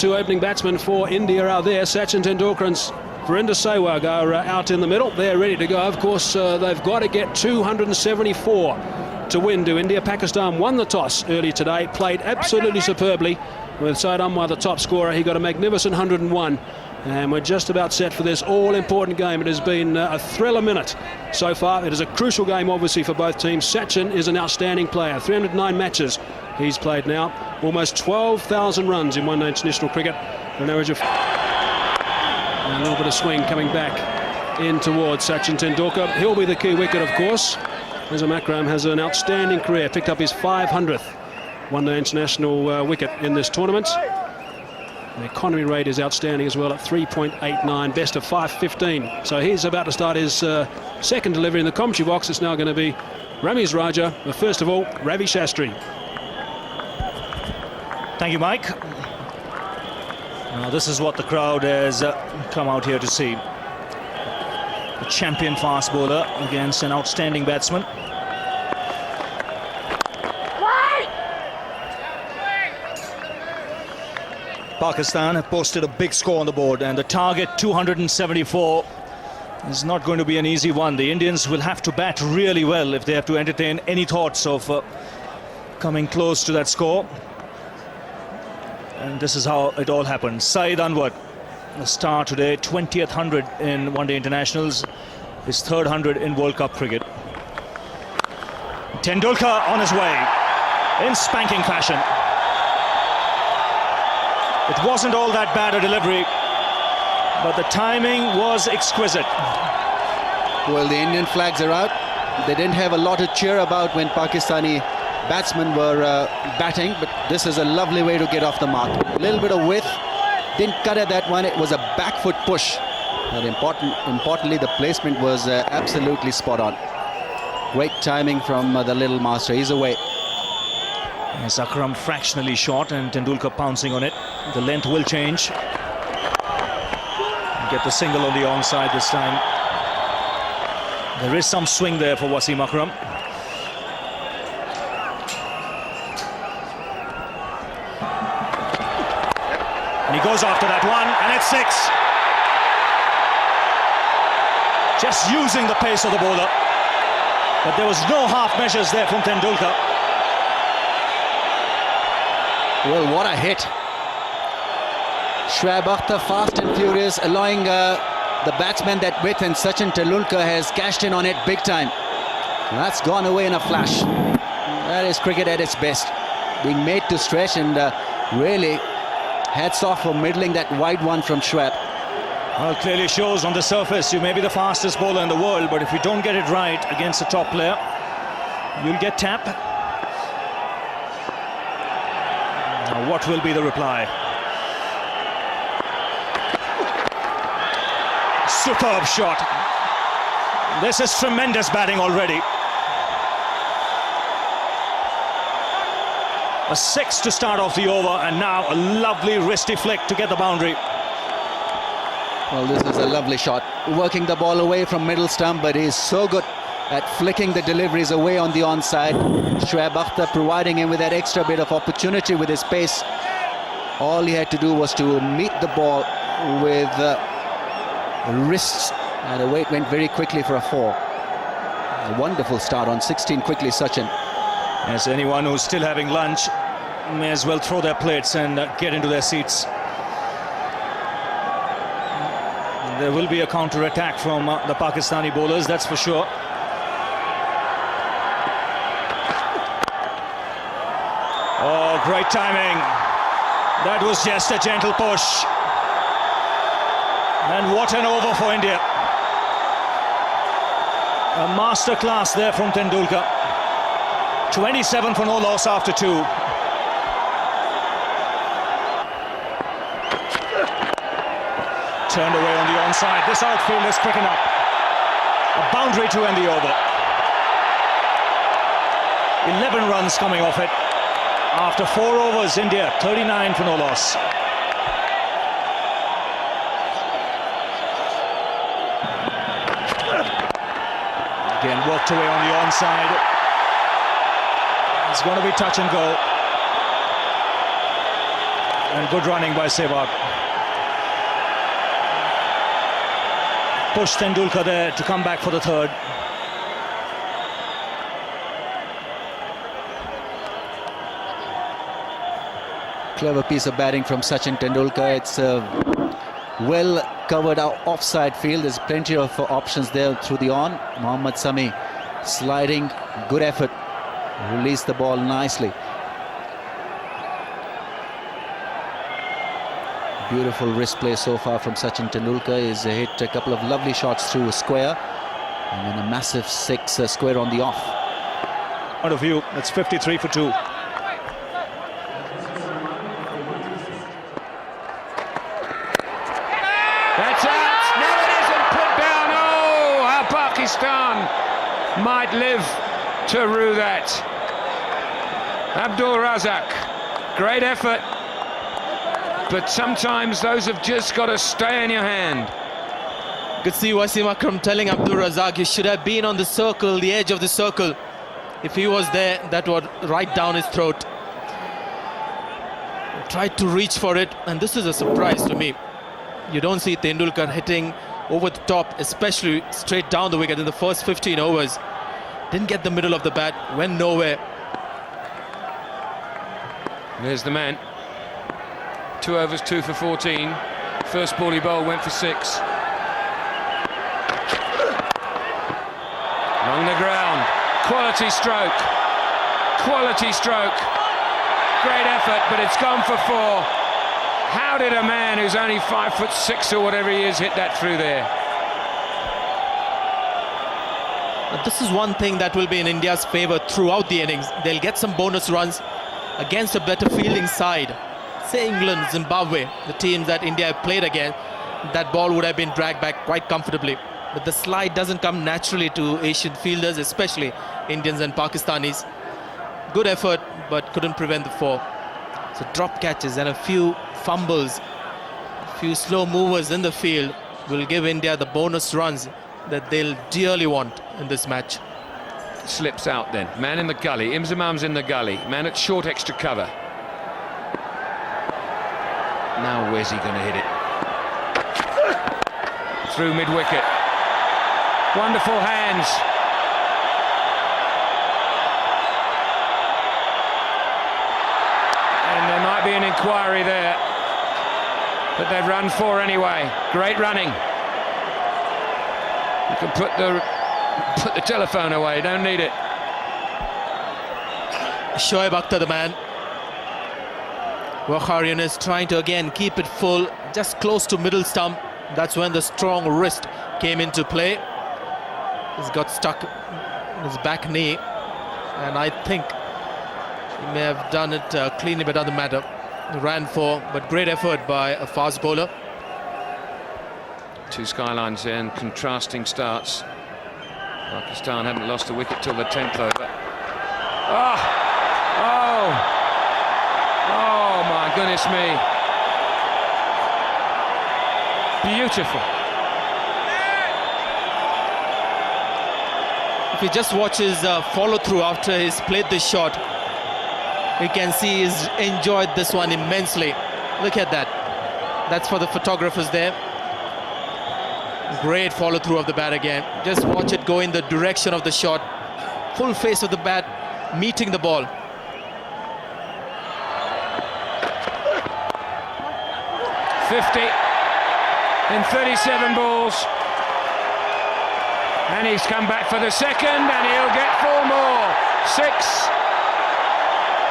Two opening batsmen for India are there. Sachin Tendulkar and Virender Sehwag are out in the middle. They're ready to go. Of course, they've got to get 274 to win to India. Pakistan won the toss early today, played absolutely superbly with Saeed Anwar the top scorer. He got a magnificent 101. And we're just about set for this all-important game. It has been a thriller minute so far. It is a crucial game, obviously, for both teams. Sachin is an outstanding player. 309 matches he's played now. Almost 12,000 runs in one-day international cricket. An average of... And a little bit of swing coming back in towards Sachin Tendulkar. He'll be the key wicket, of course. As Makram has an outstanding career. Picked up his 500th one-day international wicket in this tournament. The economy rate is outstanding as well at 3.89, best of 515. So he's about to start his second delivery in the commentary box. It's now going to be Ramiz Raja, but first of all, Ravi Shastri. Thank you, Mike. Now, this is what the crowd has come out here to see. A champion fast bowler against an outstanding batsman. Pakistan have posted a big score on the board, and the target 274 is not going to be an easy one. The Indians will have to bat really well if they have to entertain any thoughts of coming close to that score. And this is how it all happened. Saeed Anwar, the star today, 20th 100 in one-day internationals, his third 100 in World Cup cricket. Tendulkar on his way in spanking fashion. It wasn't all that bad a delivery, but the timing was exquisite. Well, the Indian flags are out. They didn't have a lot to cheer about when Pakistani batsmen were batting, but this is a lovely way to get off the mark. A little bit of width, didn't cut at that one. It was a back foot push, but importantly, the placement was absolutely spot on. Great timing from the little master. He's away. Yes, Akram fractionally short and Tendulkar pouncing on it. The length will change. Get the single on the onside this time. There is some swing there for Wasim Akram. And he goes after that one, and it's 6. Just using the pace of the bowler. But there was no half measures there from Tendulkar. Well, what a hit. Shoaib Akhtar fast and furious, allowing the batsman that width, and Sachin Tendulkar has cashed in on it big time. That's gone away in a flash. That is cricket at its best. Being made to stretch, and really hats off for middling that wide one from Shoaib. Well, clearly shows on the surface you may be the fastest bowler in the world, but if you don't get it right against a top player, you'll get tap. Now, what will be the reply? Superb shot. This is tremendous batting already. A 6 to start off the over, and now a lovely wristy flick to get the boundary. Well, this is a lovely shot. Working the ball away from middle stump, but he's so good at flicking the deliveries away on the onside. Shoaib Akhtar providing him with that extra bit of opportunity with his pace. All he had to do was to meet the ball with wrists, and away it went very quickly for a 4. A wonderful start on 16 quickly, Sachin. As anyone who's still having lunch may as well throw their plates and get into their seats. There will be a counter-attack from the Pakistani bowlers, that's for sure. Oh, great timing. That was just a gentle push. And what an over for India. A masterclass there from Tendulkar. 27 for no loss after 2. Turned away on the onside. This outfield is quick enough. A boundary to end the over. 11 runs coming off it. After 4 overs, India 39 for no loss. Again, worked away on the onside. It's going to be touch and go. And good running by Sehwag. Pushed Tendulkar there to come back for the third. Clever piece of batting from Sachin Tendulkar. It's a well covered offside field. There's plenty of options there through the on. Mohammad Sami sliding, good effort, released the ball nicely. Beautiful wrist play so far from Sachin Tendulkar. He's hit a couple of lovely shots through a square and then a massive 6 square on the off. Point of view, it's 53 for 2. That's out. No, it isn't put down. Oh, how Pakistan might live to rue that. Abdul Razak, great effort, but sometimes those have just got to stay in your hand. Could see Wasim Akram telling Abdul Razak he should have been on the circle, the edge of the circle. If he was there, that would right down his throat. Tried to reach for it, and this is a surprise to me. You don't see Tendulkar hitting over the top, especially straight down the wicket in the first 15 overs. Didn't get the middle of the bat, went nowhere. There's the man. 2 overs, 2 for 14. First ball he bowled went for 6. Along the ground. Quality stroke. Quality stroke. Great effort, but it's gone for 4. How did a man who's only 5'6" or whatever he is hit that through there? But this is one thing that will be in India's favour throughout the innings. They'll get some bonus runs against a better fielding side. Say England, Zimbabwe, the teams that India have played against, that ball would have been dragged back quite comfortably. But the slide doesn't come naturally to Asian fielders, especially Indians and Pakistanis. Good effort, but couldn't prevent the 4. So drop catches and a few fumbles, a few slow movers in the field will give India the bonus runs that they'll dearly want in this match. Slips out then. Man in the gully. Imzamam's in the gully. Man at short extra cover. Now where's he going to hit it? Through mid-wicket. Wonderful hands. And there might be an inquiry there. But they've run 4 anyway. Great running. You can put the telephone away, don't need it. Shoaib Akhtar, the man. Wakharyan is trying to again keep it full, just close to middle stump. That's when the strong wrist came into play. He's got stuck in his back knee, and I think he may have done it cleanly, but doesn't matter. He ran 4, but great effort by a fast bowler. 2 skylines and contrasting starts. Pakistan haven't lost a wicket till the 10th over. Oh! Oh! Oh, my goodness me. Beautiful. If you just watch his follow-through after he's played this shot, you can see he's enjoyed this one immensely. Look at that. That's for the photographers there. Great follow-through of the bat again. Just watch it go in the direction of the shot. Full face of the bat, meeting the ball. .50 in 37 balls. And he's come back for the second, and he'll get 4 more. 6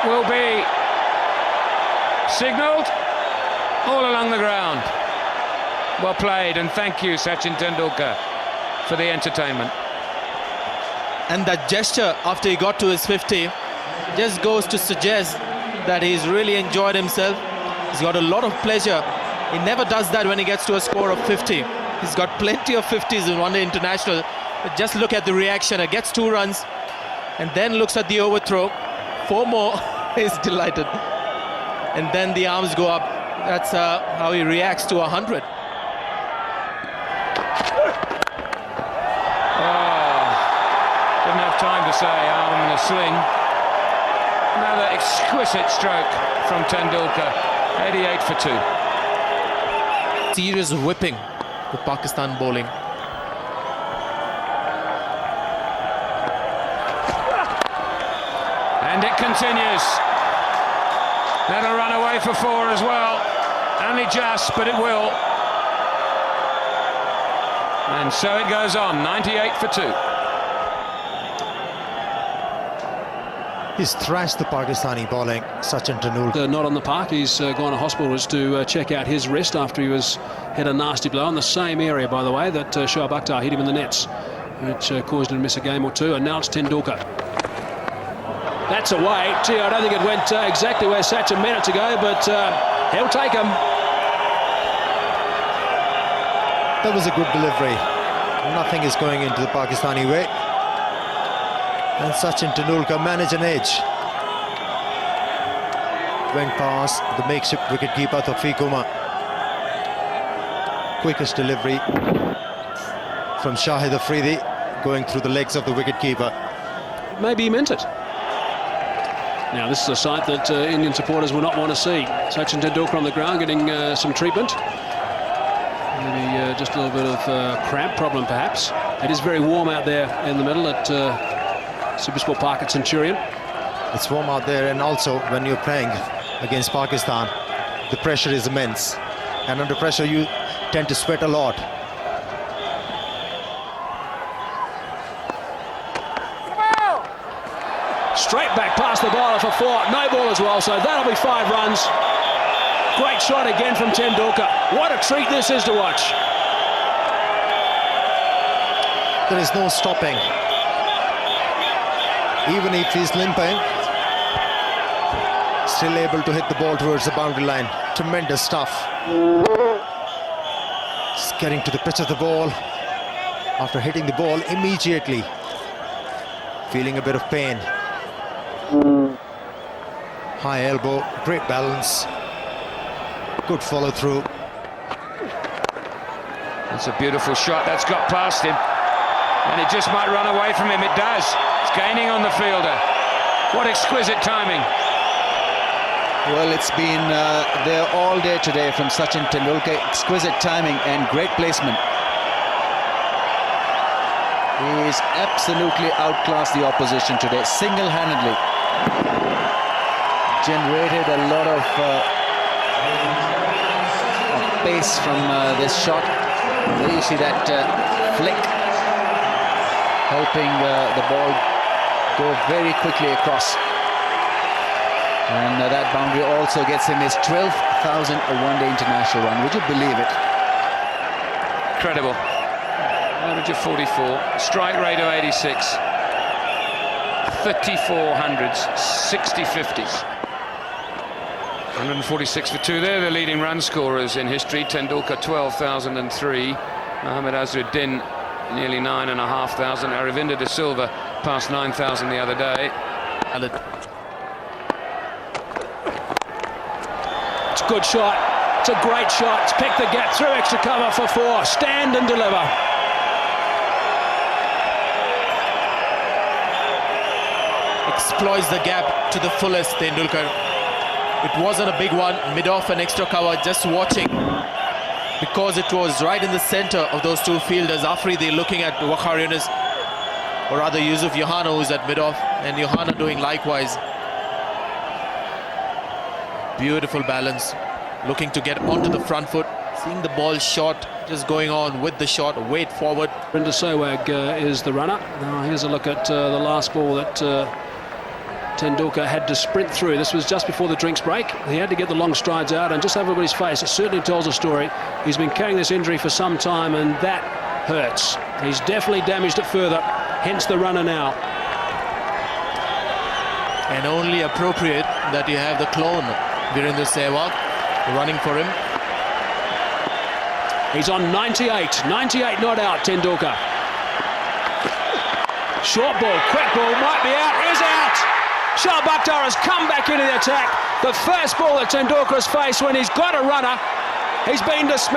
will be signalled all along the ground. Well played, and thank you, Sachin Tendulkar, for the entertainment. And that gesture after he got to his 50 just goes to suggest that he's really enjoyed himself. He's got a lot of pleasure. He never does that when he gets to a score of 50. He's got plenty of 50s in one day international. But just look at the reaction. He gets 2 runs and then looks at the overthrow. 4 more. He's delighted. And then the arms go up. That's how he reacts to 100. Didn't have time to say arm in the sling. Another exquisite stroke from Tendulkar. 88 for 2. Serious whipping with Pakistan bowling. And it continues. That'll run away for 4 as well. Only just, but it will. And so it goes on, 98 for 2. He's thrashed the Pakistani bowling, Sachin Tendulkar. Not on the park. He's gone to hospital to check out his wrist after he had a nasty blow in the same area, by the way, that Shoaib Akhtar hit him in the nets, which caused him to miss a game or two. And now it's Tendulkar. That's away. Gee, I don't think it went exactly where Sachin meant it to go, but he'll take him. That was a good delivery. Nothing is going into the Pakistani way. And Sachin Tendulkar managed an edge. Went past the makeshift wicketkeeper Tawfiq Umar. Quickest delivery from Shahid Afridi, going through the legs of the wicketkeeper. Maybe he meant it. Now this is a sight that Indian supporters will not want to see. Sachin Tendulkar on the ground getting some treatment. Maybe just a little bit of cramp problem perhaps. It is very warm out there in the middle at Supersport Park at Centurion. It's warm out there, and also when you're playing against Pakistan, the pressure is immense. And under pressure you tend to sweat a lot. Straight back past the bowler for 4. No ball as well, so that'll be 5 runs. Great shot again from Tendulkar. What a treat this is to watch. There is no stopping. Even if he's limping, still able to hit the ball towards the boundary line. Tremendous stuff. Just getting to the pitch of the ball. After hitting the ball immediately, feeling a bit of pain. High elbow, great balance, good follow through. That's a beautiful shot. That's got past him. And it just might run away from him. It does. It's gaining on the fielder. What exquisite timing. Well, it's been there all day today from Sachin Tendulkar. Exquisite timing and great placement. He's absolutely outclassed the opposition today, single-handedly. Generated a lot of pace from this shot. There you see that flick, helping the ball go very quickly across. And that boundary also gets him his 12,000th one-day international run. Would you believe it? Incredible. Average of 44, strike rate of 86, 34 hundreds, 60 50s. 146 for 2. They're the leading run scorers in history. Tendulkar 12,003, Mohammad Azharuddin nearly 9,500, Aravinda de Silva passed 9,000 the other day. It's a good shot. It's a great shot. It's picked the gap through extra cover for 4. Stand and deliver. Exploits the gap to the fullest, Tendulkar. It wasn't a big one, mid-off and extra cover, just watching, because it was right in the center of those two fielders. Afridi looking at Waqar Younis, or rather Yusuf Yohana, who's at mid-off, and Yohana doing likewise. Beautiful balance, looking to get onto the front foot, seeing the ball short, just going on with the shot, weight forward. Brenda Sehwag is the runner. Now here's a look at the last ball that Tendulkar had to sprint through. This was just before the drinks break. He had to get the long strides out, and just have everybody's face, it certainly tells a story. He's been carrying this injury for some time, and that hurts. He's definitely damaged it further, hence the runner now. And only appropriate that you have the clone, Virender Sehwag, running for him. He's on 98 not out, Tendulkar. Short ball, quick ball, might be out, is out! Shoaib Akhtar has come back into the attack. The first ball that Tendulkar has faced when he's got a runner, he's been dismissed.